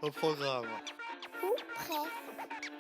Au programme. Ou presque.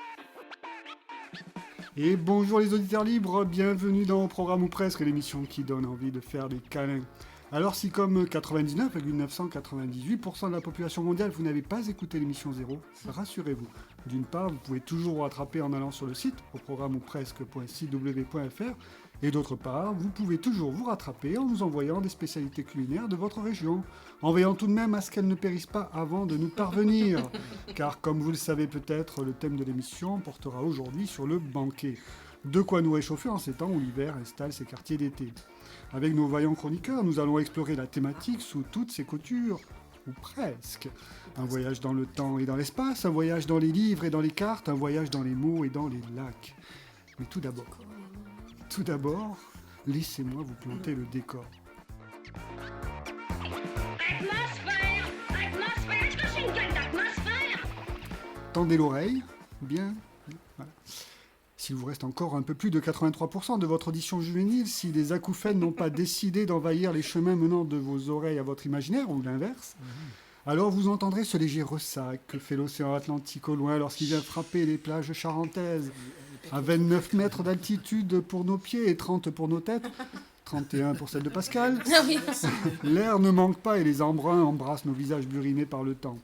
Et bonjour les auditeurs libres, bienvenue dans Au programme ou presque, l'émission qui donne envie de faire des câlins. Alors si comme 99,998% de la population mondiale, vous n'avez pas écouté l'émission 0, rassurez-vous. D'une part, vous pouvez toujours vous rattraper en allant sur le site, au programme ou presque.cw.fr, et d'autre part, vous pouvez toujours vous rattraper en nous envoyant des spécialités culinaires de votre région, en veillant tout de même à ce qu'elles ne périssent pas avant de nous parvenir. Car comme vous le savez peut-être, le thème de l'émission portera aujourd'hui sur le banquet. De quoi nous réchauffer en ces temps où l'hiver installe ses quartiers d'été. Avec nos vaillants chroniqueurs, nous allons explorer la thématique sous toutes ses coutures, ou presque. Un voyage dans le temps et dans l'espace, un voyage dans les livres et dans les cartes, un voyage dans les mots et dans les lacs. Mais tout d'abord, laissez-moi vous planter le décor. Atmosphère, est-ce que c'est une gueule d'atmosphère? Tendez l'oreille, bien, voilà. S'il vous reste encore un peu plus de 83% de votre audition juvénile, si les acouphènes n'ont pas décidé d'envahir les chemins menant de vos oreilles à votre imaginaire, ou l'inverse, alors vous entendrez ce léger ressac que fait l'océan Atlantique au loin lorsqu'il vient frapper les plages charentaises. À 29 mètres d'altitude pour nos pieds et 30 pour nos têtes, 31 pour celle de Pascal, l'air ne manque pas et les embruns embrassent nos visages burinés par le temps.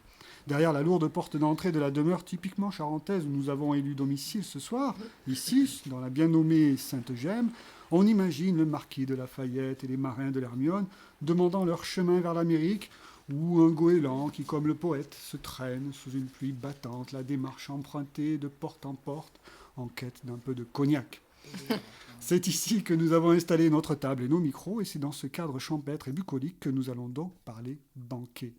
Derrière la lourde porte d'entrée de la demeure typiquement charentaise où nous avons élu domicile ce soir, ici, dans la bien nommée Sainte-Gemme, on imagine le marquis de Lafayette et les marins de l'Hermione demandant leur chemin vers l'Amérique, ou un goéland qui, comme le poète, se traîne sous une pluie battante, la démarche empruntée de porte en porte, en quête d'un peu de cognac. C'est ici que nous avons installé notre table et nos micros, et c'est dans ce cadre champêtre et bucolique que nous allons donc parler banquet.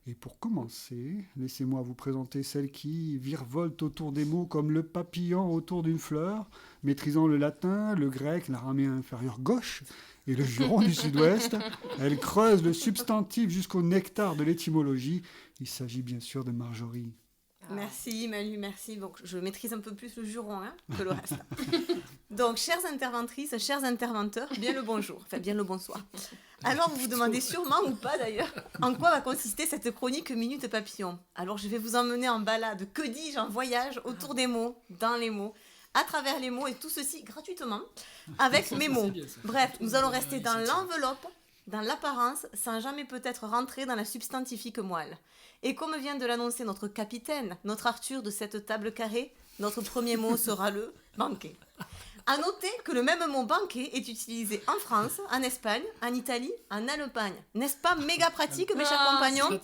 Et pour commencer, laissez-moi vous présenter celle qui virevolte autour des mots comme le papillon autour d'une fleur, maîtrisant le latin, le grec, l'araméen inférieur gauche et le juron du sud-ouest. Elle creuse le substantif jusqu'au nectar de l'étymologie. Il s'agit bien sûr de Marjorie. Merci Manu, merci. Donc, je maîtrise un peu plus le juron que le reste. Donc, chères interventrices, chers interventeurs, bien le bonjour, enfin bien le bonsoir. Alors, vous vous demandez sûrement, ou pas d'ailleurs, en quoi va consister cette chronique Minute Papillon. Alors, je vais vous emmener en balade, que dis-je, en voyage, autour des mots, dans les mots, à travers les mots, et tout ceci gratuitement, avec mes mots. Bref, nous allons rester dans l'enveloppe, dans l'apparence, sans jamais peut-être rentrer dans la substantifique moelle. Et comme vient de l'annoncer notre capitaine, notre Arthur de cette table carrée, notre premier mot sera le banquet. À noter que le même mot banquet est utilisé en France, en Espagne, en Italie, en Allemagne. N'est-ce pas méga pratique, mes chers compagnons?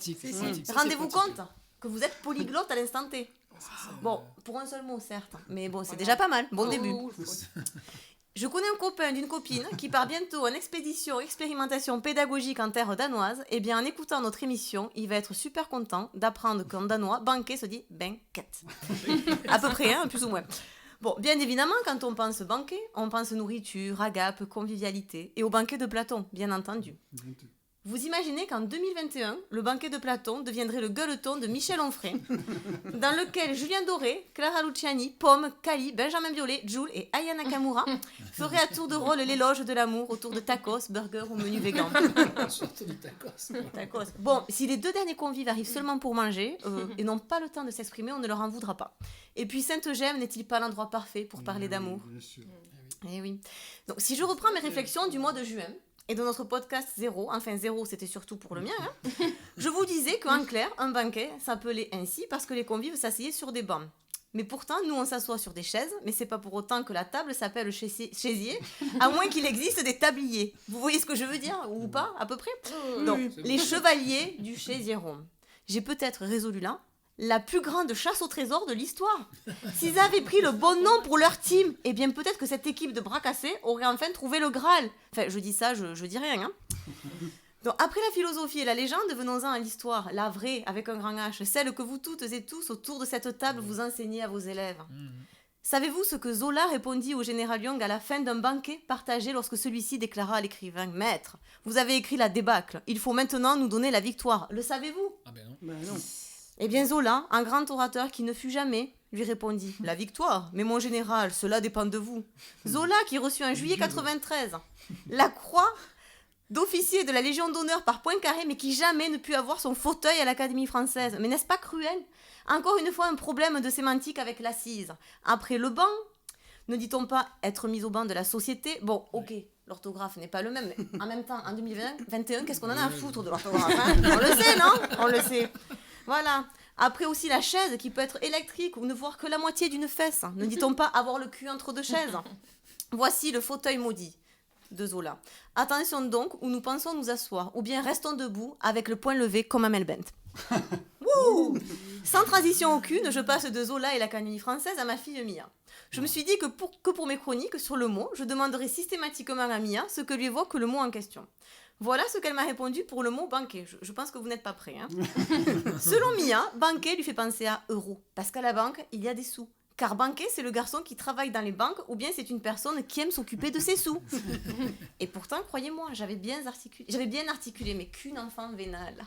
Rendez-vous compte que vous êtes polyglotte à l'instant T. Bon, pour un seul mot, certes, mais bon, c'est déjà pas mal. Bon début. Je connais un copain d'une copine qui part bientôt en expérimentation pédagogique en terre danoise. Et bien, en écoutant notre émission, il va être super content d'apprendre qu'en danois, banquet se dit banquet. À peu près, plus ou moins. Bon, bien évidemment, quand on pense banquet, on pense nourriture, agape, convivialité. Et au banquet de Platon, bien entendu. Vous imaginez qu'en 2021, le banquet de Platon deviendrait le gueuleton de Michel Onfray, dans lequel Julien Doré, Clara Luciani, Pomme, Kali, Benjamin Biolay, Jules et Aya Nakamura feraient à tour de rôle l'éloge de l'amour autour de tacos, burgers ou menus vegan. Surtout du tacos. Tacos. Bon, si les deux derniers convives arrivent seulement pour manger et n'ont pas le temps de s'exprimer, on ne leur en voudra pas. Et puis Sainte-Gemme n'est-il pas l'endroit parfait pour parler d'amour? Bien sûr. Eh oui. Donc, si je reprends mes réflexions du mois de juin, et de notre podcast 0, enfin 0 c'était surtout pour le mien, je vous disais qu'en clair, un banquet s'appelait ainsi parce que les convives s'asseyaient sur des bancs. Mais pourtant, nous on s'assoit sur des chaises, mais c'est pas pour autant que la table s'appelle chaisier, à moins qu'il existe des tabliers. Vous voyez ce que je veux dire, ou pas, à peu près? Donc, les chevaliers du chaisieron. J'ai peut-être résolu là la plus grande chasse au trésor de l'histoire. S'ils avaient pris le bon nom pour leur team, eh bien peut-être que cette équipe de bras cassés aurait enfin trouvé le Graal. Enfin, je dis ça, je dis rien. Donc, après la philosophie et la légende, venons-en à l'histoire, la vraie, avec un grand H, celle que vous toutes et tous, autour de cette table, vous enseignez à vos élèves. Savez-vous ce que Zola répondit au général Young à la fin d'un banquet partagé lorsque celui-ci déclara à l'écrivain: « Maître, vous avez écrit la débâcle, il faut maintenant nous donner la victoire. » Le savez-vous? Ah ben non. Non. Eh bien Zola, un grand orateur qui ne fut jamais, lui répondit: « La victoire, mais mon général, cela dépend de vous. » Zola qui reçut en juillet 93 la croix d'officier de la Légion d'honneur par Poincaré, mais qui jamais ne put avoir son fauteuil à l'Académie française. Mais n'est-ce pas cruel? Encore une fois, un problème de sémantique avec l'assise. Après le banc, ne dit-on pas être mis au banc de la société? Bon, ok, l'orthographe n'est pas le même, mais en même temps, en 2021, qu'est-ce qu'on en a à foutre de l'orthographe, hein? On le sait, non? On le sait. Voilà. Après aussi la chaise qui peut être électrique ou ne voir que la moitié d'une fesse. Ne dit-on pas avoir le cul entre deux chaises? Voici le fauteuil maudit de Zola. Attention donc où nous pensons nous asseoir, ou bien restons debout avec le poing levé comme Amel Bent. Wouh! Sans transition aucune, je passe de Zola et l'Académie française à ma fille Mia. Je me suis dit que pour mes chroniques sur le mot, je demanderai systématiquement à Mia ce que lui évoque le mot en question. Voilà ce qu'elle m'a répondu pour le mot banquet. Je pense que vous n'êtes pas prêts. Hein. Selon Mia, banquet lui fait penser à euro, parce qu'à la banque, il y a des sous. Car banquet, c'est le garçon qui travaille dans les banques, ou bien c'est une personne qui aime s'occuper de ses sous. Et pourtant, croyez-moi, j'avais bien articulé, mais qu'une enfant vénale.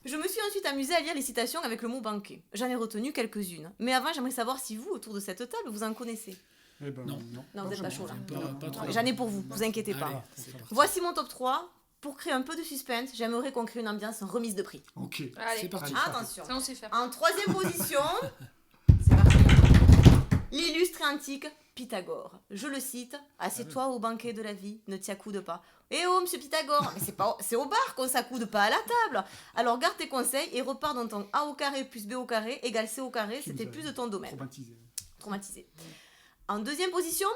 Je me suis ensuite amusée à lire les citations avec le mot banquet. J'en ai retenu quelques-unes. Mais avant, j'aimerais savoir si vous, autour de cette table, vous en connaissez. Eh ben, Non. Non, vous n'êtes pas chaud là. Pas trop. J'en ai pour vous, vous inquiétez pas. Allez, c'est parti. Voici mon top 3. Pour créer un peu de suspense, j'aimerais qu'on crée une ambiance remise de prix. Ok. C'est Allez, parti. Attention. ça on sait faire. En troisième position, c'est parti. L'illustre et antique Pythagore. Je le cite, assieds-toi au banquet de la vie, ne t'y accoude pas. Eh oh, monsieur Pythagore, mais c'est au bar qu'on s'accoude, pas à la table. Alors garde tes conseils et repars dans ton A au carré plus B au carré égale C au carré, Tu c'était nous as plus de ton domaine. Traumatisé. En deuxième position,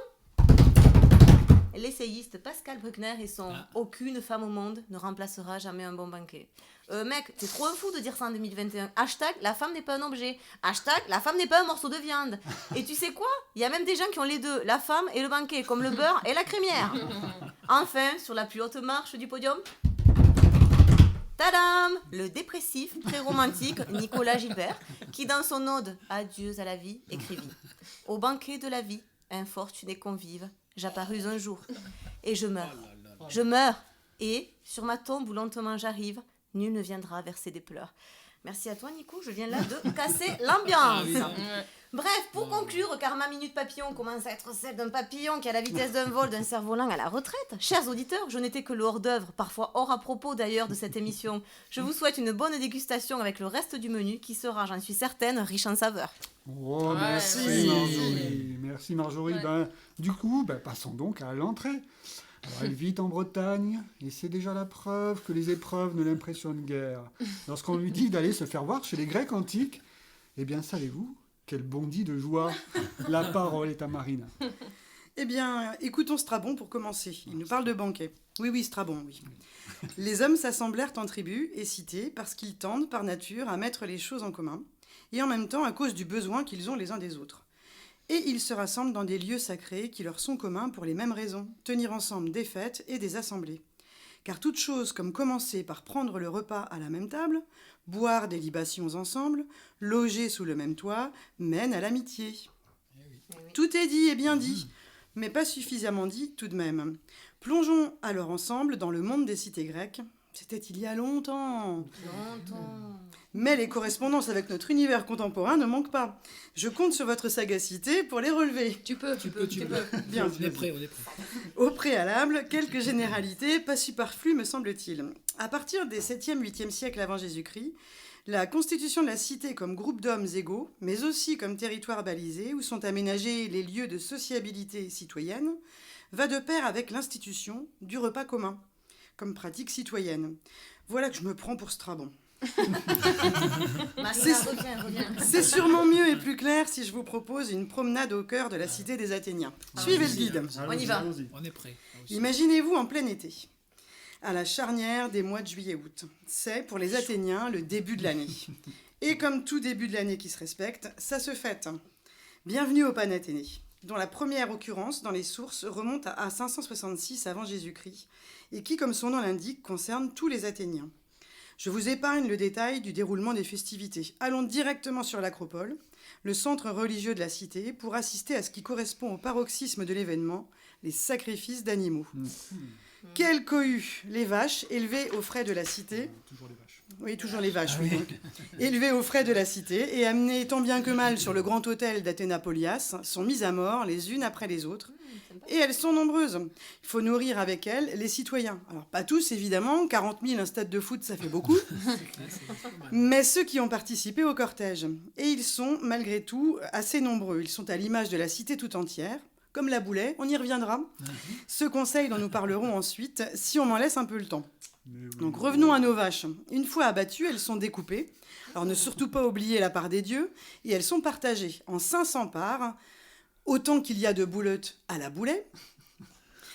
l'essayiste Pascal Bruckner et son Aucune femme au monde ne remplacera jamais un bon banquet. Mec, t'es trop un fou de dire ça en 2021. Hashtag, la femme n'est pas un objet. Hashtag, la femme n'est pas un morceau de viande. Et tu sais quoi? Il y a même des gens qui ont les deux, la femme et le banquet, comme le beurre et la crémière. Enfin, sur la plus haute marche du podium, tadam! Le dépressif, très romantique Nicolas Gilbert, qui dans son ode Adieu à la vie, écrivit « Au banquet de la vie, infortuné convive, j'apparus un jour, et je meurs. Je meurs, et, sur ma tombe où lentement j'arrive, nul ne viendra verser des pleurs. » Merci à toi, Nico, je viens là de casser l'ambiance. Bref, pour conclure, car ma minute papillon commence à être celle d'un papillon qui a la vitesse d'un vol d'un cerf-volant à la retraite, chers auditeurs, je n'étais que le hors-d'œuvre, parfois hors à propos d'ailleurs de cette émission. Je vous souhaite une bonne dégustation avec le reste du menu qui sera, j'en suis certaine, riche en saveurs. Oh, merci merci. Marjorie. Merci Marjorie. Ouais. Ben, du coup, passons donc à l'entrée. Alors, elle vit en Bretagne et c'est déjà la preuve que les épreuves ne l'impressionnent guère. Lorsqu'on lui dit d'aller se faire voir chez les Grecs antiques, eh bien, savez-vous qu'elle bondit de joie. La parole est à Marina. Eh bien, écoutons Strabon pour commencer. Il nous parle de banquet. Oui, Strabon, oui. Les hommes s'assemblèrent en tribus et cités parce qu'ils tendent, par nature, à mettre les choses en commun, et en même temps à cause du besoin qu'ils ont les uns des autres. Et ils se rassemblent dans des lieux sacrés qui leur sont communs pour les mêmes raisons, tenir ensemble des fêtes et des assemblées. Car toute chose comme commencer par prendre le repas à la même table, boire des libations ensemble, loger sous le même toit, mène à l'amitié. Tout est dit et bien dit, mais pas suffisamment dit tout de même. Plongeons alors ensemble dans le monde des cités grecques. C'était il y a longtemps. Mais les correspondances avec notre univers contemporain ne manquent pas. Je compte sur votre sagacité pour les relever. Tu peux. Bien. On est prêt. Au préalable, quelques généralités, pas superflues me semble-t-il. À partir des 7e, 8e siècles avant Jésus-Christ, la constitution de la cité comme groupe d'hommes égaux, mais aussi comme territoire balisé où sont aménagés les lieux de sociabilité citoyenne, va de pair avec l'institution du repas commun, comme pratique citoyenne. Voilà que je me prends pour Strabon. C'est sûrement mieux et plus clair si je vous propose une promenade au cœur de la cité des Athéniens. Suivez le guide. On y va. On est prêt. Imaginez-vous en plein été, à la charnière des mois de juillet-août. C'est, pour les Athéniens, le début de l'année. Et comme tout début de l'année qui se respecte, ça se fête. Bienvenue au Panathénée, dont la première occurrence dans les sources remonte à 566 avant Jésus-Christ, et qui, comme son nom l'indique, concerne tous les Athéniens. Je vous épargne le détail du déroulement des festivités. Allons directement sur l'Acropole, le centre religieux de la cité, pour assister à ce qui correspond au paroxysme de l'événement, les sacrifices d'animaux. Quel cohue! Les vaches, élevées aux frais de la cité. Toujours les vaches. Oui, toujours les vaches, oui. Donc. Élevées aux frais de la cité et amenées tant bien que mal sur le grand hôtel d'Athéna-Polias, sont mises à mort les unes après les autres. Et elles sont nombreuses. Il faut nourrir avec elles les citoyens. Alors, pas tous, évidemment. 40 000, un stade de foot, ça fait beaucoup. Mais ceux qui ont participé au cortège. Et ils sont, malgré tout, assez nombreux. Ils sont à l'image de la cité tout entière. Comme la Boulay, on y reviendra. Ce conseil dont nous parlerons ensuite, si on m'en laisse un peu le temps. Donc revenons à nos vaches. Une fois abattues, elles sont découpées. Alors ne surtout pas oublier la part des dieux. Et elles sont partagées en 500 parts, autant qu'il y a de boulettes à la Boulay.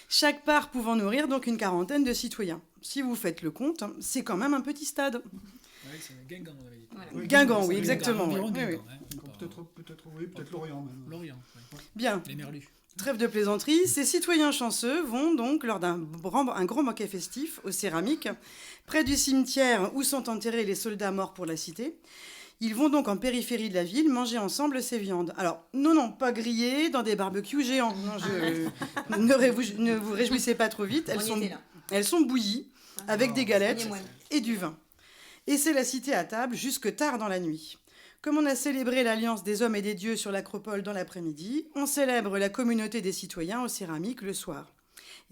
Chaque part pouvant nourrir donc une quarantaine de citoyens. Si vous faites le compte, c'est quand même un petit stade. Ouais, c'est Guingamp, on avait dit. Voilà. Guingamp, oui, C'est exactement. environ Oui, oui. Guingamp, hein. Peut-être Lorient même. Lorient, ouais. Bien. Les Merlus. Trêve de plaisanterie, ces citoyens chanceux vont donc, lors d'un grand banquet festif aux céramiques, près du cimetière où sont enterrés les soldats morts pour la cité. Ils vont donc en périphérie de la ville manger ensemble ces viandes. Alors, non, pas grillées dans des barbecues géants. Non, ne vous réjouissez pas trop vite. Elles sont bouillies avec des galettes et du vin. Et c'est la cité à table jusque tard dans la nuit. Comme on a célébré l'alliance des hommes et des dieux sur l'acropole dans l'après-midi, on célèbre la communauté des citoyens aux céramiques le soir.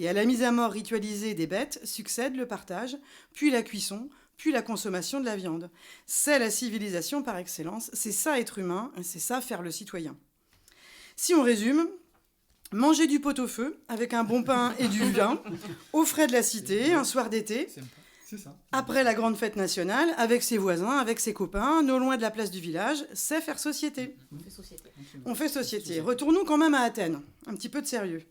Et à la mise à mort ritualisée des bêtes succède le partage, puis la cuisson, puis la consommation de la viande. C'est la civilisation par excellence, c'est ça être humain, c'est ça faire le citoyen. Si on résume, manger du pot-au-feu avec un bon pain et du vin, aux frais de la cité, un soir d'été, C'est ça. après la grande fête nationale, avec ses voisins, avec ses copains, non loin de la place du village, c'est faire société. On fait société. Retournons quand même à Athènes. Un petit peu de sérieux.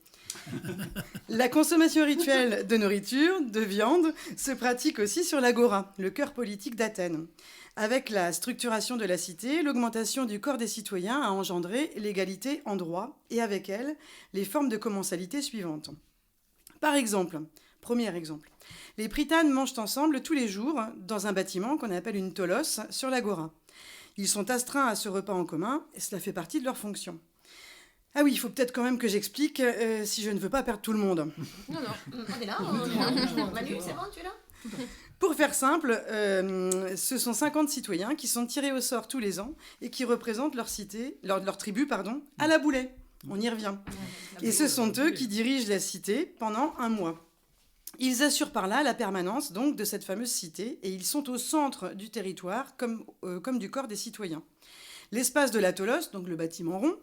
La consommation rituelle de nourriture, de viande, se pratique aussi sur l'agora, le cœur politique d'Athènes. Avec la structuration de la cité, l'augmentation du corps des citoyens a engendré l'égalité en droit et avec elle, les formes de commensalité suivantes. Par exemple, premier exemple, les pritanes mangent ensemble tous les jours dans un bâtiment qu'on appelle une tolos sur l'agora. Ils sont astreints à ce repas en commun et cela fait partie de leur fonction. Ah oui, il faut peut-être quand même que j'explique si je ne veux pas perdre tout le monde. Non, on est là. Manu, c'est bon, tu es là? Pour faire simple, ce sont 50 citoyens qui sont tirés au sort tous les ans et qui représentent leur tribu, à la Boulay. On y revient. Et ce sont eux qui dirigent la cité pendant un mois. Ils assurent par là la permanence donc de cette fameuse cité et ils sont au centre du territoire comme du corps des citoyens. L'espace de la Tolos, donc le bâtiment rond,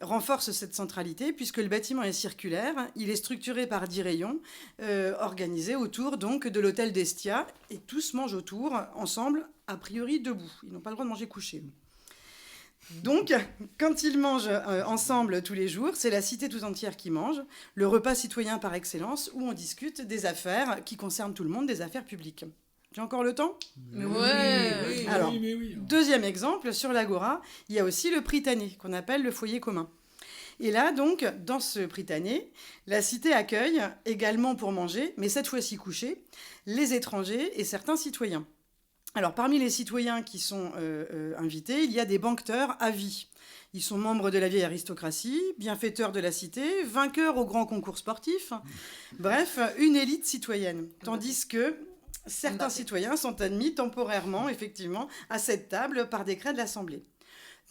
renforce cette centralité puisque le bâtiment est circulaire. Il est structuré par 10 rayons organisés autour donc de l'hôtel d'Estia et tous mangent autour, ensemble, a priori debout. Ils n'ont pas le droit de manger couché. Donc, quand ils mangent ensemble tous les jours, c'est la cité tout entière qui mange, le repas citoyen par excellence où on discute des affaires qui concernent tout le monde, des affaires publiques. J'ai encore le temps ? Ouais. Alors, oui. deuxième exemple, sur l'agora, il y a aussi le pritané, qu'on appelle le foyer commun. Et là, donc, dans ce pritané, la cité accueille également pour manger, mais cette fois-ci couchés, les étrangers et certains citoyens. Alors, parmi les citoyens qui sont invités, il y a des banqueteurs à vie. Ils sont membres de la vieille aristocratie, bienfaiteurs de la cité, vainqueurs au grand concours sportif. Bref, une élite citoyenne. Tandis que certains citoyens sont admis temporairement, effectivement, à cette table par décret de l'Assemblée.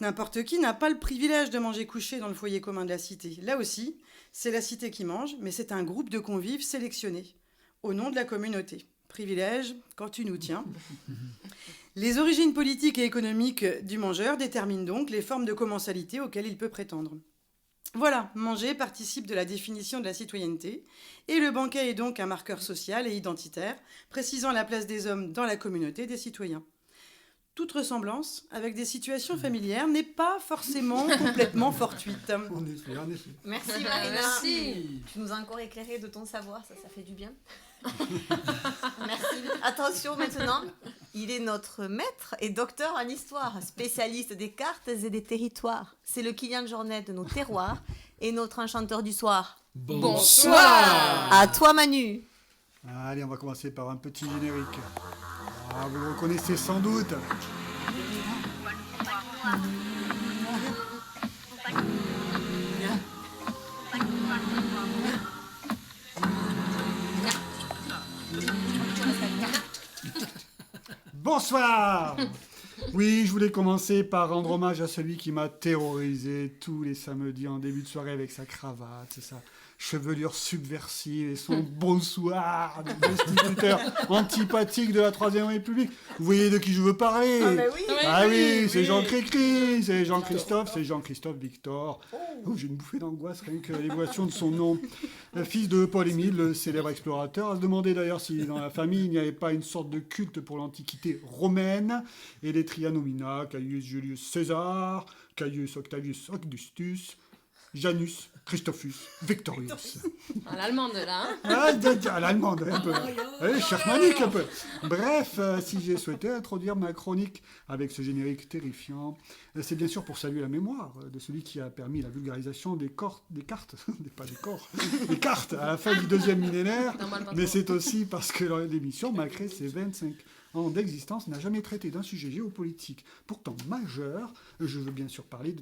N'importe qui n'a pas le privilège de manger couché dans le foyer commun de la cité. Là aussi, c'est la cité qui mange, mais c'est un groupe de convives sélectionnés, au nom de la communauté. Privilège, quand tu nous tiens. Les origines politiques et économiques du mangeur déterminent donc les formes de commensalité auxquelles il peut prétendre. Voilà, manger participe de la définition de la citoyenneté, et le banquet est donc un marqueur social et identitaire, précisant la place des hommes dans la communauté des citoyens. Toute ressemblance avec des situations familières n'est pas forcément complètement fortuite. En effet. Merci Marina. Merci. Tu nous as encore éclairé de ton savoir, ça fait du bien. Merci. Attention maintenant, il est notre maître et docteur en histoire, spécialiste des cartes et des territoires. C'est le Kylian Jornet de nos terroirs et notre enchanteur du soir. Bonsoir. À toi Manu. Allez, on va commencer par un petit générique. Ah, vous le reconnaissez sans doute. Bonsoir. Oui, je voulais commencer par rendre hommage à celui qui m'a terrorisé tous les samedis en début de soirée avec sa cravate, sa chevelure subversive et son bonsoir de destituteur antipathique de la Troisième République. Vous voyez de qui je veux parler? Ah, mais oui. Ah oui, c'est Jean Cricri, c'est Jean-Christophe Victor. Oh, j'ai une bouffée d'angoisse rien que l'évocation de son nom. Fils de Paul-Émile, le célèbre explorateur, à se demander d'ailleurs si dans la famille il n'y avait pas une sorte de culte pour l'antiquité romaine et les trianomina, Caius Julius César, Caius Octavius Augustus, Janus Christophus Victorius. À l'allemande, là. Hein. À l'allemande, un peu. Allez, Schermanique, un peu. Bref, si j'ai souhaité introduire ma chronique avec ce générique terrifiant, c'est bien sûr pour saluer la mémoire de celui qui a permis la vulgarisation des cartes, pas des corps, des cartes à la fin du 2e millénaire, mais c'est aussi parce que l'émission, malgré ses 25 ans d'existence, n'a jamais traité d'un sujet géopolitique pourtant majeur. Je veux bien sûr parler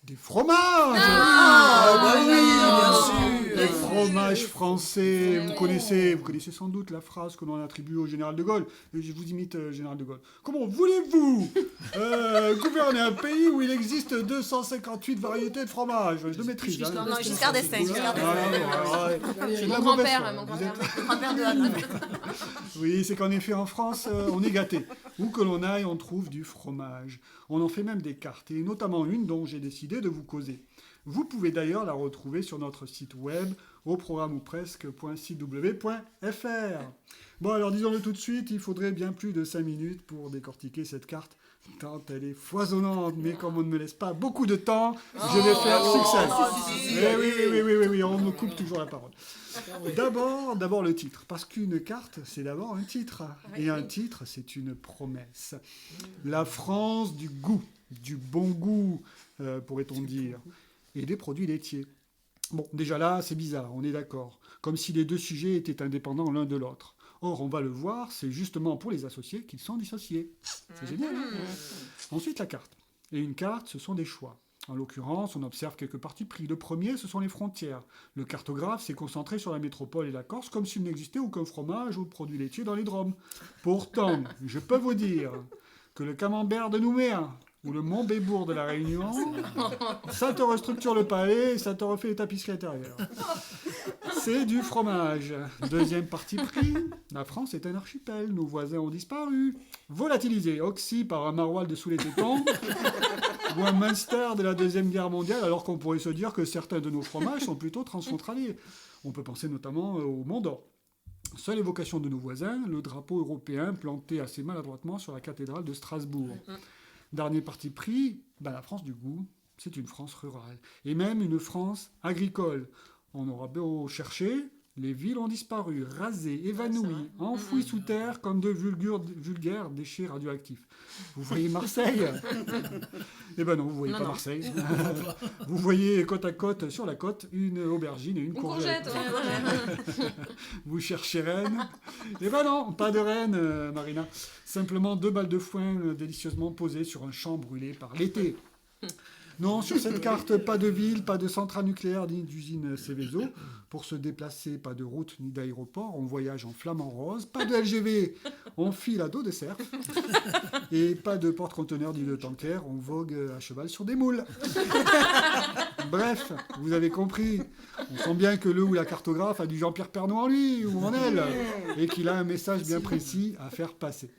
des fromages. bien sûr. Les fromages français. Vous connaissez sans doute la phrase que l'on attribue au général de Gaulle. Je vous imite, général de Gaulle. Comment voulez-vous gouverner un pays où il existe 258 variétés de fromage? Je le maîtrise. Non, Giscard d'Estaing. C'est de la Mon mauvaise grand-père, foi. mon Vous êtes- grand-père. Grand-père de Anne. Oui, c'est qu'en effet, en France, on est gâté. Où que l'on aille, on trouve du fromage. On en fait même des cartes, et notamment une dont j'ai décidé de vous causer. Vous pouvez d'ailleurs la retrouver sur notre site web, au programme ou presque.cw.fr. Bon, alors disons-le tout de suite, il faudrait bien plus de 5 minutes pour décortiquer cette carte, tant elle est foisonnante, mais comme on ne me laisse pas beaucoup de temps, je vais faire succès. Oui, on me coupe toujours la parole. D'abord le titre, parce qu'une carte, c'est d'abord un titre, et un titre, c'est une promesse. La France du goût, du bon goût, pourrait-on dire, et des produits laitiers. Bon, déjà là, c'est bizarre, on est d'accord, comme si les deux sujets étaient indépendants l'un de l'autre. Or, on va le voir, c'est justement pour les associés qu'ils sont dissociés. C'est génial, hein? Ensuite, la carte. Et une carte, ce sont des choix. En l'occurrence, on observe quelques partis pris. Le premier, ce sont les frontières. Le cartographe s'est concentré sur la métropole et la Corse comme s'il n'existait aucun fromage ou produit laitier dans les Drômes. Pourtant, je peux vous dire que le camembert de Nouméa ou le Montbébourg de la Réunion, ça te restructure le palais et ça te refait les tapisseries intérieures. C'est du fromage. Deuxième parti pris, la France est un archipel. Nos voisins ont disparu. Volatilisé, oxy par un maroilles de sous les tétons ou un Munster de la Deuxième Guerre mondiale, alors qu'on pourrait se dire que certains de nos fromages sont plutôt transfrontaliers. On peut penser notamment au Mont d'Or. Seule évocation de nos voisins, le drapeau européen planté assez maladroitement sur la cathédrale de Strasbourg. Dernier parti pris, la France du goût, c'est une France rurale. Et même une France agricole. On aura beau chercher, les villes ont disparu, rasées, évanouies, enfouies sous terre comme de vulgaires déchets radioactifs. Vous voyez Marseille? Eh ben non, vous voyez pas Marseille. Vous voyez côte à côte, sur la côte, une aubergine et une courgette. Ouais. Vous cherchez Rennes? Eh ben non, pas de Rennes, Marina. Simplement 2 balles de foin délicieusement posées sur un champ brûlé par l'été. Non, sur cette carte, pas de ville, pas de centrale nucléaire ni d'usine Céveso. Pour se déplacer, pas de route ni d'aéroport. On voyage en flamant rose. Pas de LGV, on file à dos de cerf. Et pas de porte-conteneurs ni de tanker. On vogue à cheval sur des moules. Bref, vous avez compris. On sent bien que le ou la cartographe a du Jean-Pierre Pernaut en lui ou en elle. Et qu'il a un message bien précis à faire passer.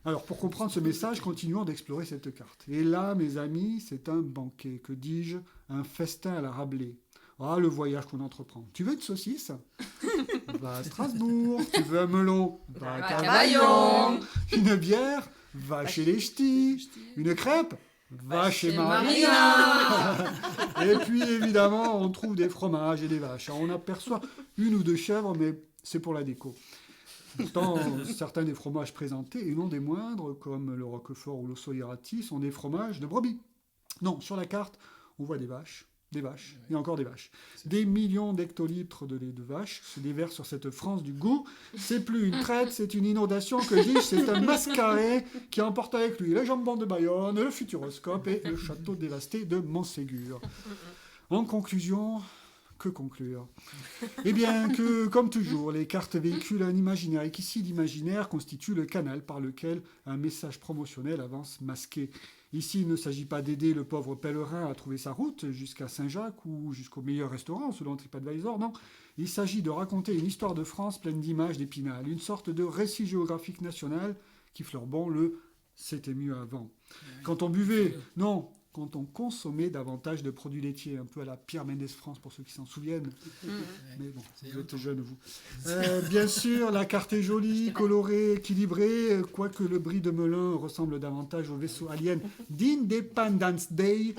Alors, pour comprendre ce message, continuons d'explorer cette carte. Et là, mes amis, c'est un banquet, que dis-je, un festin à la Rabelais. Ah, le voyage qu'on entreprend. Tu veux une saucisse? Va à Strasbourg. Tu veux un melon? Va à Cavaillon. Une bière? Va chez les ch'tis. Une crêpe? Va chez Marina. Et puis, évidemment, on trouve des fromages et des vaches. On aperçoit 1 ou 2 chèvres, mais c'est pour la déco. Pourtant, certains des fromages présentés, et non des moindres, comme le Roquefort ou l'Osso Irati, sont des fromages de brebis. Non, sur la carte, on voit des vaches, et encore des vaches. Des millions d'hectolitres de lait de vache se déversent sur cette France du goût. C'est plus une traite, c'est une inondation, que dis-je, c'est un mascaret qui emporte avec lui les jambons de Bayonne, le Futuroscope et le château dévasté de Montségur. En conclusion, Que conclure? Eh bien, que, comme toujours, les cartes véhiculent un imaginaire et qu'ici, l'imaginaire constitue le canal par lequel un message promotionnel avance masqué. Ici, il ne s'agit pas d'aider le pauvre pèlerin à trouver sa route jusqu'à Saint-Jacques ou jusqu'au meilleur restaurant selon TripAdvisor, non. Il s'agit de raconter une histoire de France pleine d'images d'Épinal, une sorte de récit géographique national qui fleure bon le « c'était mieux avant ». Quand on buvait, non, quand on consommait davantage de produits laitiers, un peu à la Pierre Mendès France pour ceux qui s'en souviennent. Mais bon, vous êtes jeunes vous. Bien sûr, la carte est jolie, colorée, équilibrée, quoique le brie de Melun ressemble davantage au vaisseau alien d'Independence Day.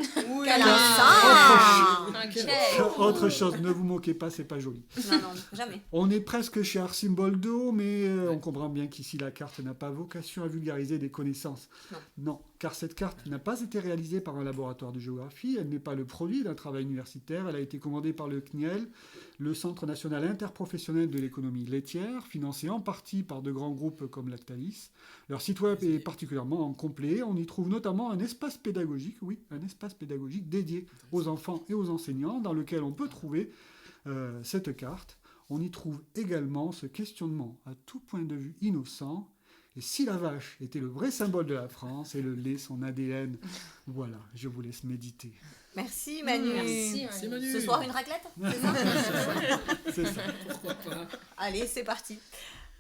Autre chose, ne vous moquez pas, c'est pas joli. Non, jamais. On est presque chez Arcimboldo, mais on comprend bien qu'ici la carte n'a pas vocation à vulgariser des connaissances. Non, car cette carte n'a pas été réalisée par un laboratoire de géographie, elle n'est pas le produit d'un travail universitaire, elle a été commandée par le CNIEL, le Centre national interprofessionnel de l'économie laitière, financé en partie par de grands groupes comme Lactalis. Leur site web est particulièrement complet, on y trouve notamment un espace pédagogique, dédié aux enfants et aux enseignants, dans lequel on peut trouver cette carte. On y trouve également ce questionnement à tout point de vue innocent. Et si la vache était le vrai symbole de la France et le lait son ADN? Voilà, je vous laisse méditer. Merci Manu. Merci Manu. Ce soir une raclette, c'est ça? C'est ça. Pourquoi pas? Allez, c'est parti.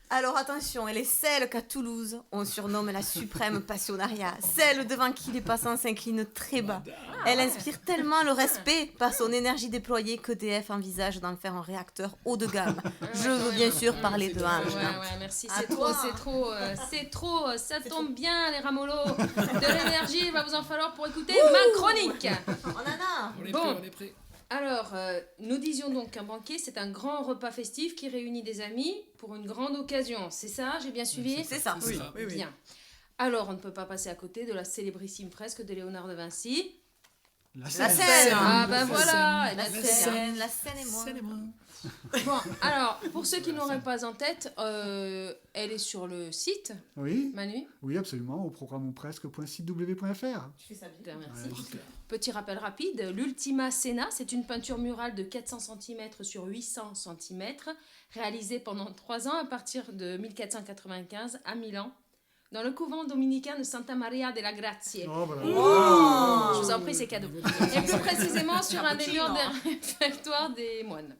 Alors attention, elle est celle qu'à Toulouse, on surnomme la suprême passionnariat, celle devant qui les passants s'inclinent très bas. Elle inspire tellement le respect par son énergie déployée qu'EDF envisage d'en faire un réacteur haut de gamme. Je veux bien sûr parler de Ange. Ouais, merci. À C'est toi. trop. Ça tombe bien, les ramollos. De l'énergie, il va vous en falloir pour écouter ma chronique. On en a. Bon. Alors, nous disions donc qu'un banquet, c'est un grand repas festif qui réunit des amis pour une grande occasion. C'est ça, j'ai bien suivi? C'est ça. Oui. Bien. Alors, on ne peut pas passer à côté de la célébrissime fresque de Léonard de Vinci. La Scène. Ah ben voilà, et La scène et moi. Bon, alors, pour ceux qui n'auraient pas en tête, elle est sur le site, Oui, Manu. oui, absolument, au programme ou presque.sitew.fr. Tu fais ça bien. Bien, merci. Petit rappel rapide, l'Ultima Scena, c'est une peinture murale de 400 cm sur 800 cm, réalisée pendant 3 ans à partir de 1495 à Milan, dans le couvent dominicain de Santa Maria della Grazie. Oh, voilà. Je vous en prie, c'est cadeau. Et plus précisément sur un des murs des réfectoires des moines.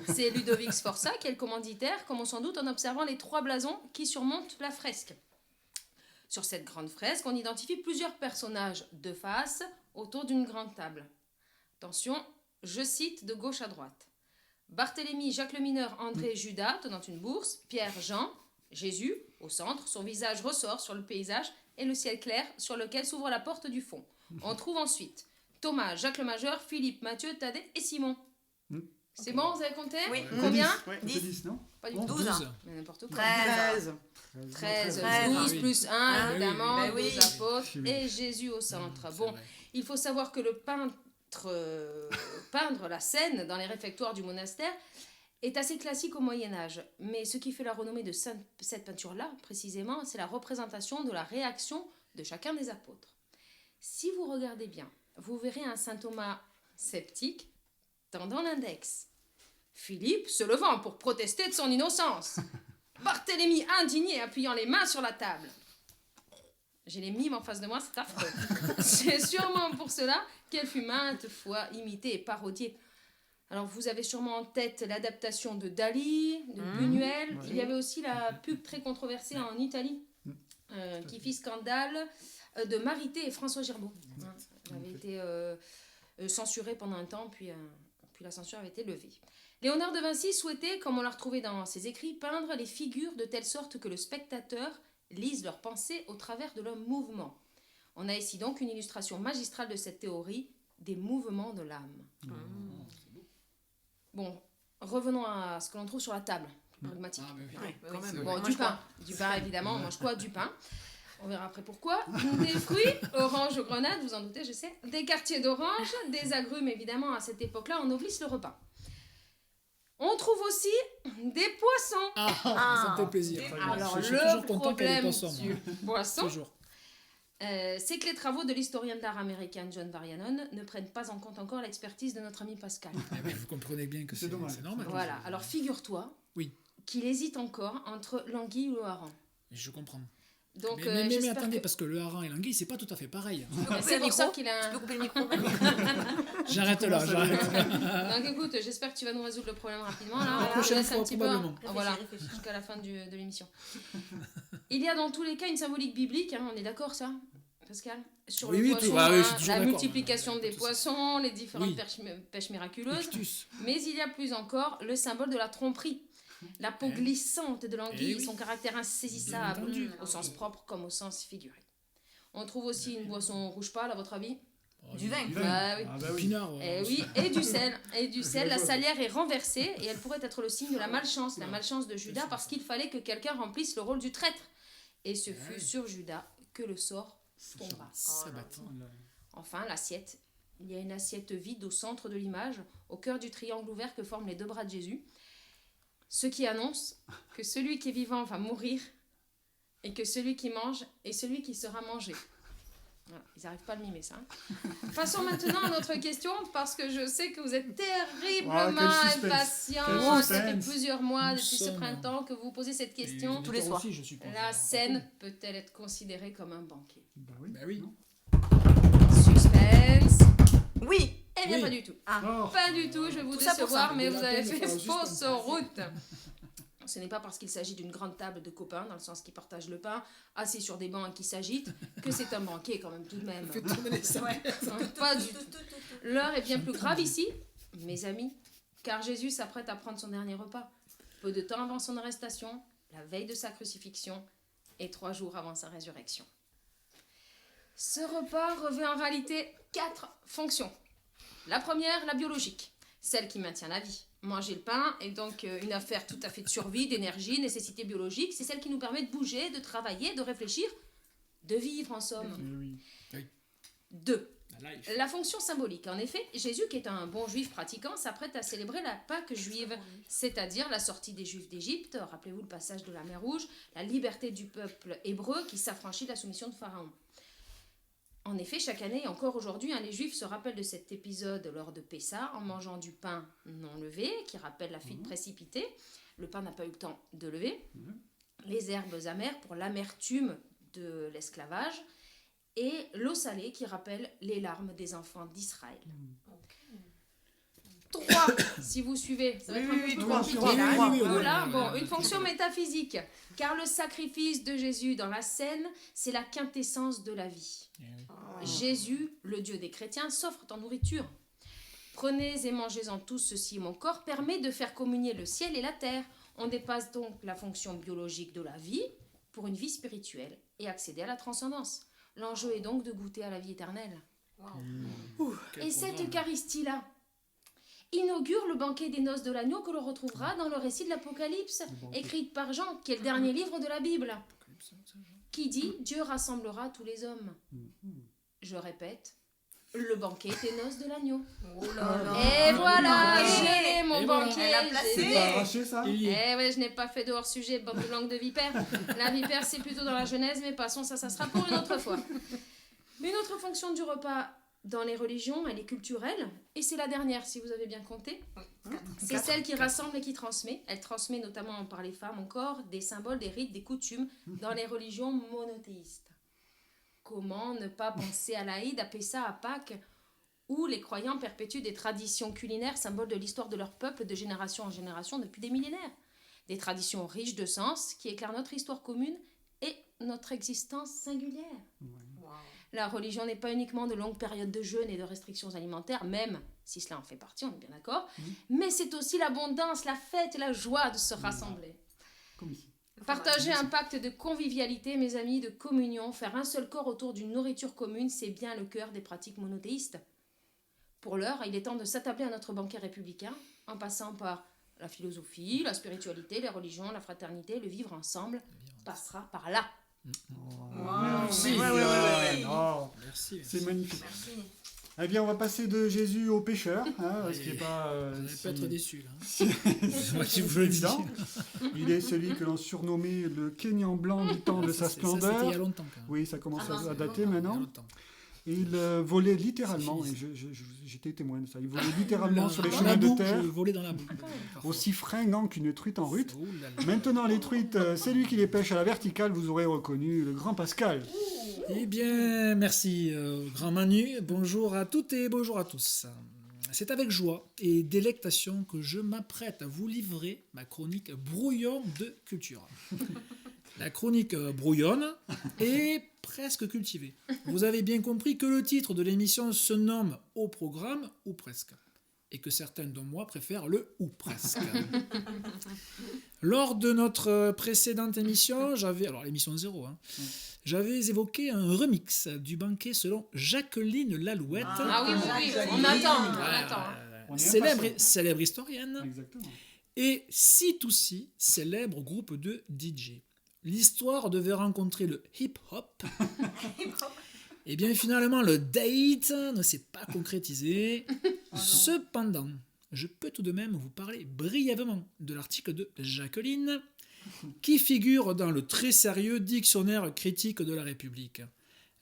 C'est Ludovic Sforza qui est le commanditaire, comme on s'en doute en observant les 3 blasons qui surmontent la fresque. Sur cette grande fresque, on identifie plusieurs personnages de face autour d'une grande table. Attention, je cite de gauche à droite. Barthélemy, Jacques le Mineur, André, Judas, tenant une bourse, Pierre, Jean, Jésus, au centre, son visage ressort sur le paysage et le ciel clair sur lequel s'ouvre la porte du fond. On trouve ensuite Thomas, Jacques le Majeur, Philippe, Matthieu, Thaddée et Simon. C'est bon, vous avez compté? Oui. Combien? 10, non? Pas du tout. 12. Mais n'importe quoi. 13. 13, 13. 12 plus 1, évidemment, bah oui. 12 apôtres Oui. et Jésus au centre. Bon, il faut savoir que le peindre la scène dans les réfectoires du monastère est assez classique au Moyen-Âge. Mais ce qui fait la renommée de cette peinture-là, précisément, c'est la représentation de la réaction de chacun des apôtres. Si vous regardez bien, vous verrez un saint Thomas sceptique tendant l'index. Philippe se levant pour protester de son innocence. Barthélemy indigné appuyant les mains sur la table. J'ai les mimes en face de moi, c'est affreux. C'est sûrement pour cela qu'elle fut maintes fois imitée et parodiée. Alors vous avez sûrement en tête l'adaptation de Dali, de Buñuel. Il y avait aussi la pub très controversée en Italie qui fit scandale de Marité et François Girbaud. Elle avait été censurée pendant un temps, puis la censure avait été levée. Léonard de Vinci souhaitait, comme on l'a retrouvé dans ses écrits, peindre les figures de telle sorte que le spectateur lise leurs pensées au travers de leurs mouvements. On a ici donc une illustration magistrale de cette théorie des mouvements de l'âme. Bon, revenons à ce que l'on trouve sur la table, plus pragmatique. Bon, du pain. Du pain, évidemment. On mange quoi? Du pain. On verra après pourquoi. Des fruits, oranges aux grenades, vous en doutez, je sais. Des quartiers d'orange, des agrumes, évidemment, à cette époque-là, on noblisse le repas. On trouve aussi des poissons. Ça me fait plaisir. Alors, Je suis toujours le content qu'il y ait des problème poissons, moi. du poisson, Toujours. c'est que les travaux de l'historien de l'art américain John Varianon ne prennent pas en compte encore l'expertise de notre ami Pascal. Mais vous comprenez bien que C'est dommage. c'est normal. Voilà, alors figure-toi Oui. qu'il hésite encore entre l'anguille ou le hareng. Je comprends. Donc, mais j'espère attendez, que- parce que le hareng et l'anguille, c'est pas tout à fait pareil. c'est pour ça qu'il a Tu un... peux couper le micro J'arrête là, j'arrête. Donc écoute, j'espère que tu vas nous résoudre le problème rapidement. Là. La On prochaine laisse un fois, petit peu, probablement. voilà, Réfléchis. jusqu'à la fin de l'émission. Il y a dans tous les cas une symbolique biblique, hein, on est d'accord ça, Pascal? Sur Oui, le oui, poisson, tout- ah oui, je hein, suis toujours la d'accord. multiplication des Tout ça. poissons, les différentes Oui. pêches miraculeuses. Ictus. Mais il y a plus encore le symbole de la tromperie. La peau glissante de l'anguille Eh oui. et son caractère insaisissable, Bien entendu. au sens propre comme au sens figuré. On trouve aussi une boisson rouge pâle, à votre avis? Oh, Du vin. Ah oui. Ah bah oui. Pinard. Eh oui, et du sel. Et du sel, la chose. salière est renversée et elle pourrait être le signe de la malchance de Judas, parce qu'il fallait que quelqu'un remplisse le rôle du traître. Et ce fut sur Judas que le sort tomba. Sabat. Enfin, l'assiette. Il y a une assiette vide au centre de l'image, au cœur du triangle ouvert que forment les deux bras de Jésus. Ce qui annonce que celui qui est vivant va mourir et que celui qui mange est celui qui sera mangé. Voilà, ils n'arrivent pas à le mimer, ça. hein. Passons maintenant à notre question, parce que je sais que vous êtes terriblement Ah, quel suspense. impatients. Quel Ça fait suspense. plusieurs mois, Nous depuis ce sommes- printemps, que vous vous posez cette question. Tous les soirs. Aussi, je suppose. La scène peut-elle être considérée comme un banquet? Bah oui. Bah oui. Non. Suspense. Oui. Eh bien, Oui. pas du tout. Oh. Pas du tout, je vais vous Tout ça pour décevoir, ça. mais De vous la avez peine de fait faire le fausse suspense. route. Ce n'est pas parce qu'il s'agit d'une grande table de copains, dans le sens qu'ils partagent le pain, assis sur des bancs et qui s'agitent, que c'est un banquet quand même tout de même. Faites tourner les sacs. Pas du tout. L'heure est bien plus grave ici, mes amis, car Jésus s'apprête à prendre son dernier repas. Peu de temps avant son arrestation, la veille de sa crucifixion et 3 jours avant sa résurrection. Ce repas revêt en réalité 4 fonctions. La première, la biologique, celle qui maintient la vie. Manger le pain est donc une affaire tout à fait de survie, d'énergie, nécessité biologique. C'est celle qui nous permet de bouger, de travailler, de réfléchir, de vivre en somme. Eh oui. 2. La life. La fonction symbolique. En effet, Jésus, qui est un bon juif pratiquant, s'apprête à célébrer la Pâque juive, c'est-à-dire la sortie des Juifs d'Égypte, rappelez-vous le passage de la mer Rouge, la liberté du peuple hébreu qui s'affranchit de la soumission de Pharaon. En effet, chaque année et encore aujourd'hui, les Juifs se rappellent de cet épisode lors de Pessa en mangeant du pain non levé, qui rappelle la fuite précipitée. Le pain n'a pas eu le temps de lever. Les herbes amères pour l'amertume de l'esclavage. Et l'eau salée qui rappelle les larmes des enfants d'Israël. 3, si vous suivez. Ça va être un peu plus trois, compliqué, trois, là. trois. Voilà, bon, une fonction métaphysique. Car le sacrifice de Jésus dans la scène, c'est la quintessence de la vie. Eh oui. Jésus, le Dieu des chrétiens, s'offre en nourriture. Prenez et mangez-en tous, ceci mon corps permet de faire communier le ciel et la terre. On dépasse donc la fonction biologique de la vie pour une vie spirituelle et accéder à la transcendance. L'enjeu est donc de goûter à la vie éternelle. Quel Et cette programme. Eucharistie-là inaugure le banquet des noces de l'agneau que l'on retrouvera dans le récit de l'Apocalypse, écrit par Jean, qui est le dernier livre de la Bible, qui dit « Dieu rassemblera tous les hommes ». Je répète, le banquet des noces de l'agneau. Oh là là. Et voilà, banquet. je l'ai, mon Et voilà. banquet. Elle a je placé. l'ai. C'est pas arraché ça Il y est. Eh ouais, je n'ai pas fait de hors-sujet, bande de langue de vipère. La vipère, c'est plutôt dans la Genèse, mais passons, ça sera pour une autre fois. Une autre fonction du repas dans les religions, elle est culturelle, et c'est la dernière, si vous avez bien compté. C'est celle qui rassemble et qui transmet. Elle transmet notamment par les femmes encore des symboles, des rites, des coutumes dans les religions monothéistes. Comment ne pas penser à l'Aïd, à Pessa, à Pâques, où les croyants perpétuent des traditions culinaires, symboles de l'histoire de leur peuple de génération en génération depuis des millénaires. Des traditions riches de sens qui éclairent notre histoire commune et notre existence singulière. La religion n'est pas uniquement de longues périodes de jeûne et de restrictions alimentaires, même si cela en fait partie, on est bien d'accord, mais c'est aussi l'abondance, la fête et la joie de se rassembler. Comme ici. Partager un pacte de convivialité, mes amis, de communion, faire un seul corps autour d'une nourriture commune, c'est bien le cœur des pratiques monothéistes. Pour l'heure, il est temps de s'attabler à notre banquet républicain, en passant par la philosophie, la spiritualité, les religions, la fraternité, le vivre ensemble passera par là. Merci. Ouais. Oh, Merci. c'est magnifique. Merci. Eh bien, on va passer de Jésus au pécheur, hein, ce qui n'est pas... Vous n'allez pas être déçu, là. si- C'est moi qui vous le dis. évident. Il est celui que l'on surnommait le Kenyan blanc du temps de sa Ça, c'était il y a splendeur. longtemps, quand même. Oui, ça commence Ah non, à c'est dater Il y a maintenant. longtemps. Et il volait littéralement, C'est et fini, j'étais témoin de ça, il volait littéralement sur les Dans chemins la de boue, terre, je volais dans la boue. Parfois. aussi fringant qu'une truite en rut. Oh là là. Maintenant, les truites, c'est lui qui les pêche à la verticale, vous aurez reconnu le grand Pascal. Eh bien, merci, grand Manu. Bonjour à toutes et bonjour à tous. C'est avec joie et délectation que je m'apprête à vous livrer ma chronique brouillon de culture. La chronique brouillonne et presque cultivée. Vous avez bien compris que le titre de l'émission se nomme Au programme ou presque. Et que certains dont moi préfèrent le ou presque. Lors de notre précédente émission, alors l'émission 0, j'avais évoqué un remix du banquet selon Jacqueline Lalouette, Ah oui, oui, oui, on Jacqueline. attend, on Ouais, attend. On est célèbre, impatient. célèbre historienne, Exactement. et C2C, célèbre groupe de DJ. L'histoire devait rencontrer le hip-hop. Et bien finalement, le date ne s'est pas concrétisé. Cependant, je peux tout de même vous parler brièvement de l'article de Jacqueline, qui figure dans le très sérieux Dictionnaire critique de la République.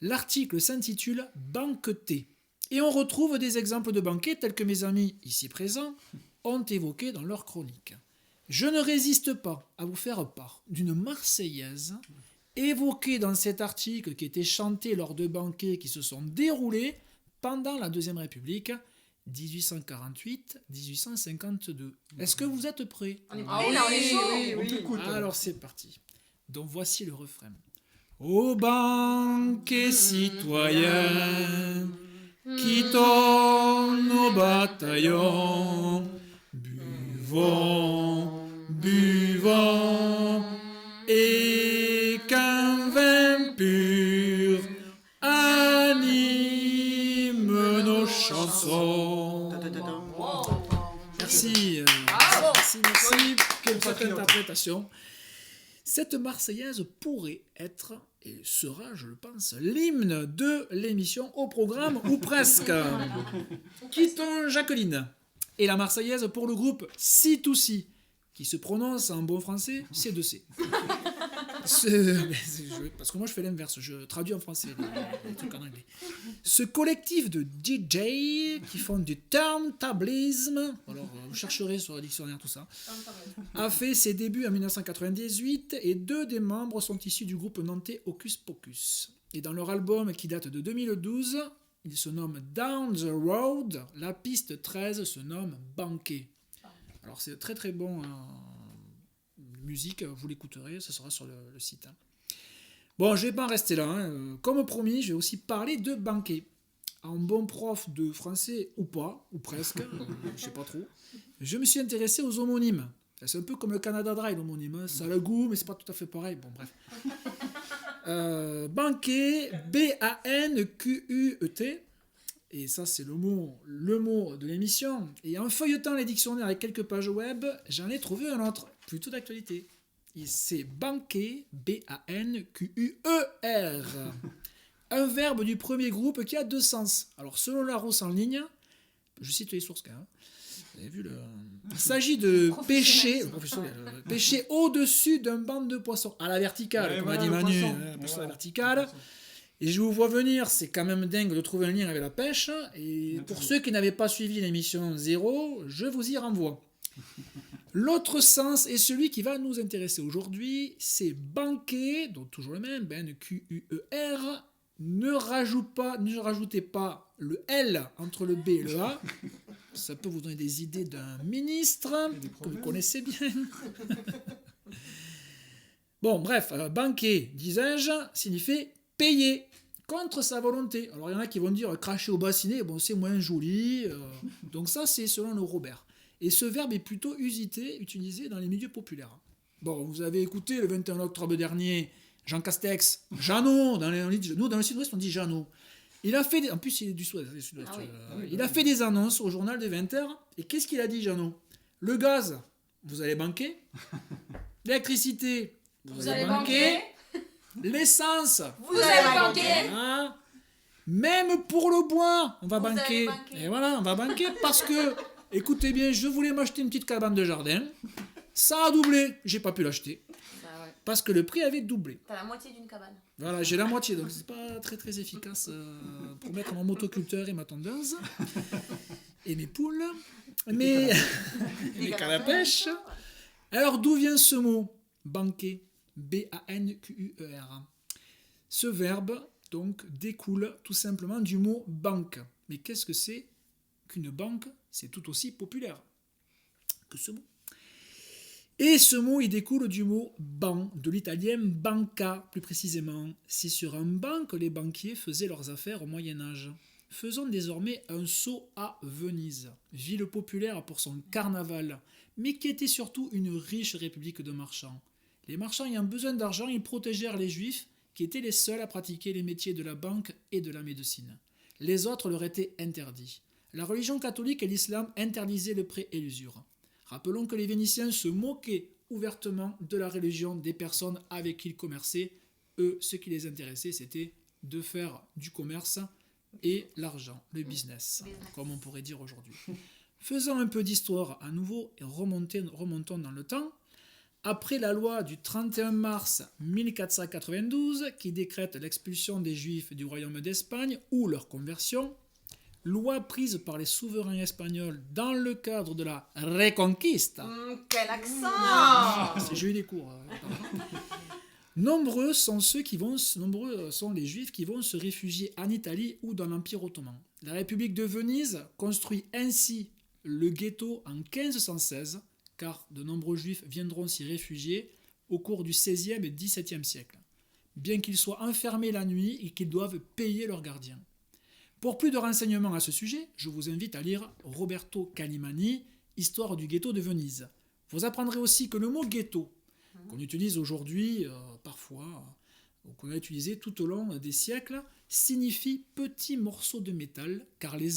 L'article s'intitule « Banqueter ». Et on retrouve des exemples de banquets tels que mes amis ici présents ont évoqués dans leur chronique. Je ne résiste pas à vous faire part d'une Marseillaise évoquée dans cet article qui était chanté lors de banquets qui se sont déroulés pendant la Deuxième République, 1848-1852. Est-ce que vous êtes prêts? On est Ah prêts, oui, là, on est chaud. oui, On oui. t'écoute. Alors c'est parti. Donc voici le refrain. Ô banquet citoyen, quittons nos bataillons, buvons, buvons, et qu'un vin pur anime nos chansons. Merci, merci pour cette interprétation. Cette Marseillaise pourrait être, et sera, je le pense, l'hymne de l'émission Au programme, ou presque. Quittons Jacqueline. Et la Marseillaise pour le groupe C2C, qui se prononce en bon français C2C. Parce que moi je fais l'inverse, je traduis en français les trucs en anglais. Ce collectif de DJ qui font du turntablisme, alors vous chercherez sur le dictionnaire tout ça, a fait ses débuts en 1998 et 2 des membres sont issus du groupe nantais Hocus Pocus. Et dans leur album qui date de 2012, il se nomme Down the Road, la piste 13 se nomme Banquet. Alors c'est très très bon musique, vous l'écouterez, ce sera sur le site. Bon, je vais pas en rester là. Comme promis, je vais aussi parler de banquet. En bon prof de français ou pas, ou presque, je sais pas trop, je me suis intéressé aux homonymes. C'est un peu comme le Canada Dry, l'homonyme. Ça a le goût, mais c'est pas tout à fait pareil. Bon, bref. Banquet, B-A-N-Q-U-E-T. Et ça, c'est le mot de l'émission. Et en feuilletant les dictionnaires avec quelques pages web, j'en ai trouvé un autre, plutôt d'actualité. Et c'est banquer, B-A-N-Q-U-E-R. Un verbe du premier groupe qui a 2 sens. Alors, selon Larousse en ligne, je cite les sources quand même. Vous avez vu il s'agit de pêcher, pêcher au-dessus d'un banc de poissons, à la verticale, Ouais, comme voilà, a dit le Manu. poisson. Pour Ouais, la ouais. verticale. Et je vous vois venir, c'est quand même dingue de trouver un lien avec la pêche. Et pour ceux qui n'avaient pas suivi l'émission 0, je vous y renvoie. L'autre sens est celui qui va nous intéresser aujourd'hui, c'est banquet, donc toujours le même, B-N-Q-U-E-R. Ne rajoutez pas le L entre le B et le A. Ça peut vous donner des idées d'un ministre que vous connaissez bien. Bon, bref, banquet, disais-je, signifie payer contre sa volonté. Alors, il y en a qui vont dire cracher au bassinet, bon, c'est moins joli. Donc ça, c'est selon le Robert. Et ce verbe est plutôt utilisé dans les milieux populaires. Bon, vous avez écouté le 21 octobre dernier, Jean Castex, Jeannot, nous dans le sud-ouest on dit Jeannot. Il a fait, en plus il est du sud-ouest, il a fait des annonces au journal des 20h, et qu'est-ce qu'il a dit Jeannot? Le gaz, vous allez banquer. L'électricité, vous allez banquer. L'essence, Vous allez banquer. Voilà. Même pour le bois, on va Vous allez banquer. banquer. Et voilà, on va banquer parce que, écoutez bien, je voulais m'acheter une petite cabane de jardin. Ça a doublé. J'ai pas pu l'acheter Bah ouais. parce que le prix avait doublé. T'as la moitié d'une cabane. Voilà, j'ai la moitié, donc c'est pas très très efficace pour mettre mon motoculteur et ma tondeuse et mes poules, mais mes cannes à pêche. Alors d'où vient ce mot banquer? B-A-N-Q-U-E-R. Ce verbe donc découle tout simplement du mot banque. Mais qu'est-ce que c'est qu'une banque? C'est tout aussi populaire que ce mot. Et ce mot, il découle du mot banc, de l'italien banca, plus précisément. C'est sur un banc que les banquiers faisaient leurs affaires au Moyen-Âge. Faisons désormais un saut à Venise, ville populaire pour son carnaval, mais qui était surtout une riche république de marchands. Les marchands ayant besoin d'argent, ils protégèrent les juifs, qui étaient les seuls à pratiquer les métiers de la banque et de la médecine. Les autres leur étaient interdits. La religion catholique et l'islam interdisaient le prêt et l'usure. Rappelons que les Vénitiens se moquaient ouvertement de la religion des personnes avec qui ils commerçaient. Eux, ce qui les intéressait, c'était de faire du commerce et l'argent, le business, comme on pourrait dire aujourd'hui. Faisons un peu d'histoire à nouveau et remontons dans le temps. Après la loi du 31 mars 1492 qui décrète l'expulsion des Juifs du royaume d'Espagne ou leur conversion, loi prise par les souverains espagnols dans le cadre de la Reconquista. Quel accent! J'ai eu des cours. Nombreux sont les Juifs qui vont se réfugier en Italie ou dans l'Empire ottoman. La République de Venise construit ainsi le ghetto en 1516, car de nombreux Juifs viendront s'y réfugier au cours du XVIe et XVIIe siècle, bien qu'ils soient enfermés la nuit et qu'ils doivent payer leurs gardiens. Pour plus de renseignements à ce sujet, je vous invite à lire Roberto Calimani, Histoire du ghetto de Venise. Vous apprendrez aussi que le mot ghetto, qu'on utilise aujourd'hui parfois, ou qu'on a utilisé tout au long des siècles, signifie petit morceau de métal, car les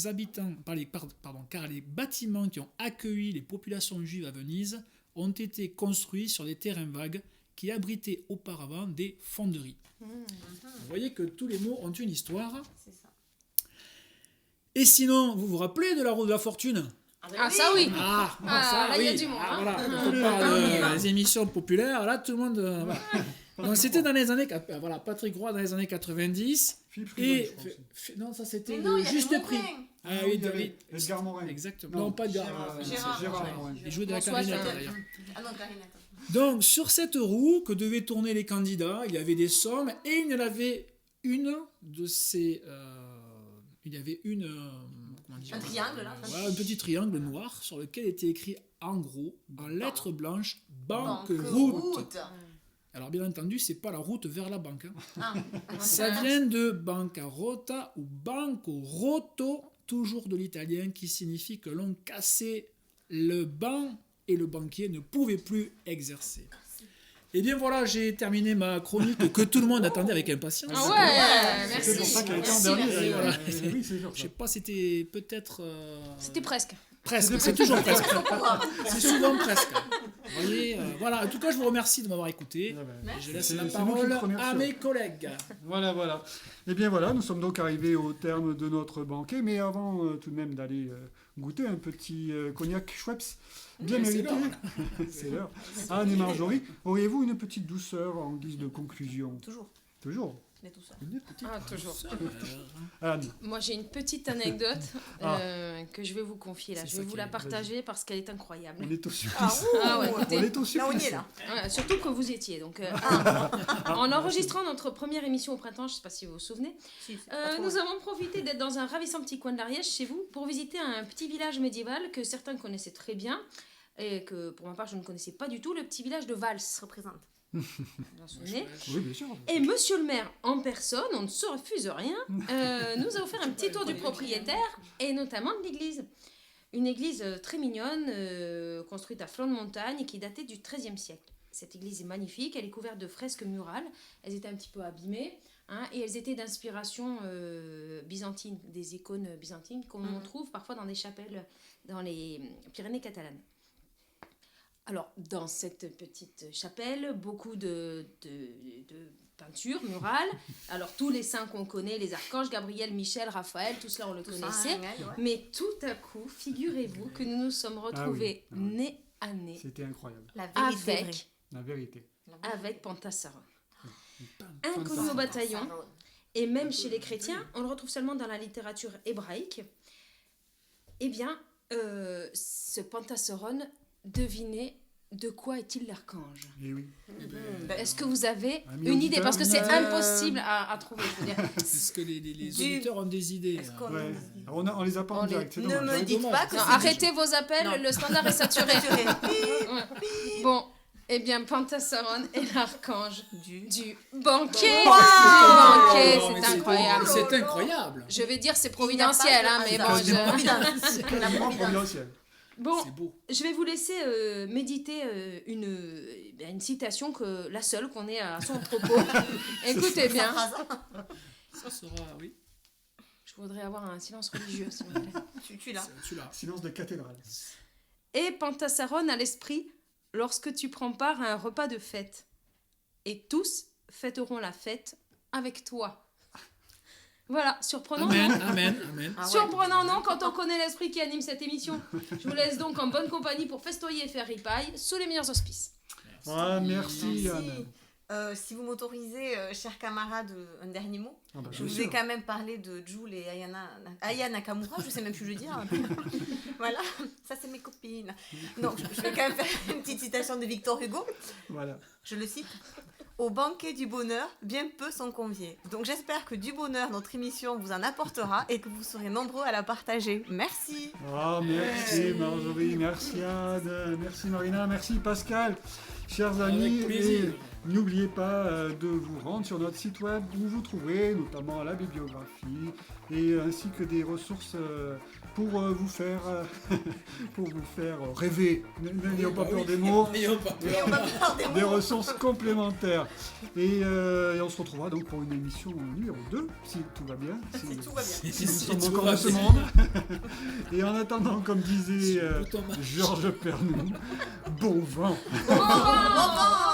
bâtiments qui ont accueilli les populations juives à Venise ont été construits sur des terrains vagues qui abritaient auparavant des fonderies. Vous voyez que tous les mots ont une histoire. C'est ça. Et sinon, vous vous rappelez de la roue de la fortune? Ah, ça oui. Ah, Ah, là, il y a oui. du monde, Ah, hein. voilà. Quand on parle des émissions populaires, là, tout le monde... voilà. Donc, c'était dans les années... Voilà, Patrick Roy dans les années 90. Philippe Et... Rizzo, je pense. Non, ça, c'était Mais non, le il y avait juste prix. Morin. Ah Non, oui, il y avait David. Edgar Morin. Exactement. Non, pas Edgar. Gérard. Gérard Morin. Il jouait de la François, clarinette, ça. d'ailleurs. Ah non, clarinette. Donc, sur cette roue que devaient tourner les candidats, il y avait des sommes et il y en avait une de ces... il y avait une... comment dire, Un triangle, là. voilà, un petit triangle noir sur lequel était écrit en gros, en lettres blanches, banqueroute. Alors, bien entendu, c'est pas la route vers la banque. Hein. Ah. Ça vient de bancarota ou bancoroto, toujours de l'italien, qui signifie que l'on cassait le banc et le banquier ne pouvait plus exercer. Et bien voilà, j'ai terminé ma chronique que tout le monde attendait avec impatience. Ah ouais, merci. C'est pour ça qu'elle était en Merci, dernier. merci. d'ailleurs. Voilà. Oui, c'est sûr. Je sais pas, c'était peut-être... C'était presque. Presque, c'est toujours presque. C'est souvent presque. Vous voyez, voilà. En tout cas, je vous remercie de m'avoir écouté. Je laisse la C'est nous qui parole te remercions. à mes collègues. Voilà. Et bien voilà, nous sommes donc arrivés au terme de notre banquet, mais avant tout de même d'aller goûter un petit cognac Schweppes, bien Oui, c'est mérité. l'heure. C'est l'heure. Anne et Marjorie, auriez-vous une petite douceur en guise de conclusion? Toujours. Toujours. Mais tout ça. Une petite. Ah, toujours. Anne. Moi, j'ai une petite anecdote Ah. que je vais vous confier là. C'est Je ça vais vous qui la est- partager parce qu'elle est incroyable. On est au supplice. Ah ouais, écoutez. On est au Là, on y supplice. est, là. Ouais, surtout que vous y étiez. Donc, en enregistrant notre première émission au printemps, je ne sais pas si vous vous souvenez, Si, c'est pas trop nous mal. avons profité d'être dans un ravissant petit coin de l'Ariège chez vous pour visiter un petit village médiéval que certains connaissaient très bien et que pour ma part je ne connaissais pas du tout, le petit village de Vals. Représente. Vous vous en souvenez? Oui, bien sûr. Et monsieur le maire en personne, on ne se refuse rien, nous a offert un petit tour du propriétaire et notamment de l'église. Une église très mignonne, construite à flanc de montagne et qui datait du XIIIe siècle. Cette église est magnifique, elle est couverte de fresques murales, elles étaient un petit peu abîmées, hein, et elles étaient d'inspiration byzantine, des icônes byzantines qu'on trouve parfois dans des chapelles dans les Pyrénées catalanes. Alors, dans cette petite chapelle, beaucoup de peinture murale. Alors tous les saints qu'on connaît, les archanges, Gabriel, Michel, Raphaël, tout cela on le Tout ça, connaissait. ouais. Mais tout à coup, figurez-vous que nous nous sommes retrouvés Ah oui. nez à nez C'était incroyable, La vérité vraie. avec, la vérité. avec Pantasaron. Fantastique. Inconnu au bataillon, et même chez les chrétiens, on le retrouve seulement dans la littérature hébraïque. Eh bien, ce Pantasaron, devinez de quoi est-il l'archange? Et oui. Est-ce que vous avez Amis une idée? Parce que c'est auditeurs, impossible à trouver. Je veux dire. Est-ce que les auditeurs ont des idées? Est-ce qu'on- Ouais. Alors, on les a pas On en les- direct, c'est Ne dommage. me dites dommage. pas que Non, c'est arrêtez vos appels, Non. le standard est saturé. saturé. Ouais. Bon, eh bien, Pantasaron est l'archange Du- du banquet. Wow. Du banquet, Non, mais c'est incroyable. C'est incroyable. Je vais dire c'est Il n'y a providentiel, pas hein, de mais bon, hasard. je... Providence. La Vraiment providence. providentiel. Bon, C'est beau. je vais vous laisser méditer une citation, la seule qu'on ait à son propos. Écoutez bien. Ça sera, oui. Je voudrais avoir un silence religieux, s'il vous plaît. Tu l'as. Tu l'as. Silence de cathédrale. Et Pantasaron à l'esprit lorsque tu prends part à un repas de fête. Et tous fêteront la fête avec toi. Voilà, surprenant, Amen, non? amen, amen. Ah ouais. Surprenant, non, quand on connaît l'esprit qui anime cette émission. Je vous laisse donc en bonne compagnie pour festoyer et faire ripaille sous les meilleurs auspices. Ah, merci, Merci. Anne. Si vous m'autorisez, chers camarades, un dernier mot. Ah bah, Je bien vous sûr. ai quand même parlé de Jules et Aya Nakamura, je sais même plus le dire. Voilà, ça c'est mes copines. Non, je vais quand même faire une petite citation de Victor Hugo. Voilà. Je le cite. Au banquet du bonheur, bien peu sont conviés. Donc j'espère que du bonheur, notre émission vous en apportera et que vous serez nombreux à la partager. Merci. Ah, merci Marjorie, merci Anne, merci Marina, merci Pascal. Chers amis, Avec plaisir. et n'oubliez pas de vous rendre sur notre site web où vous trouverez notamment la bibliographie et ainsi que des ressources pour vous faire rêver. N'ayons pas peur des mots. N'ayons pas peur. Et on va faire des Des mots. ressources complémentaires. Et on se retrouvera donc pour une émission numéro 2, si tout va bien. Si tout va bien. Si nous Si sommes tout encore va dans ce bien. monde. Et en attendant, comme disait Si le bouton marche. Georges Pernou, bon vent. Bon vent.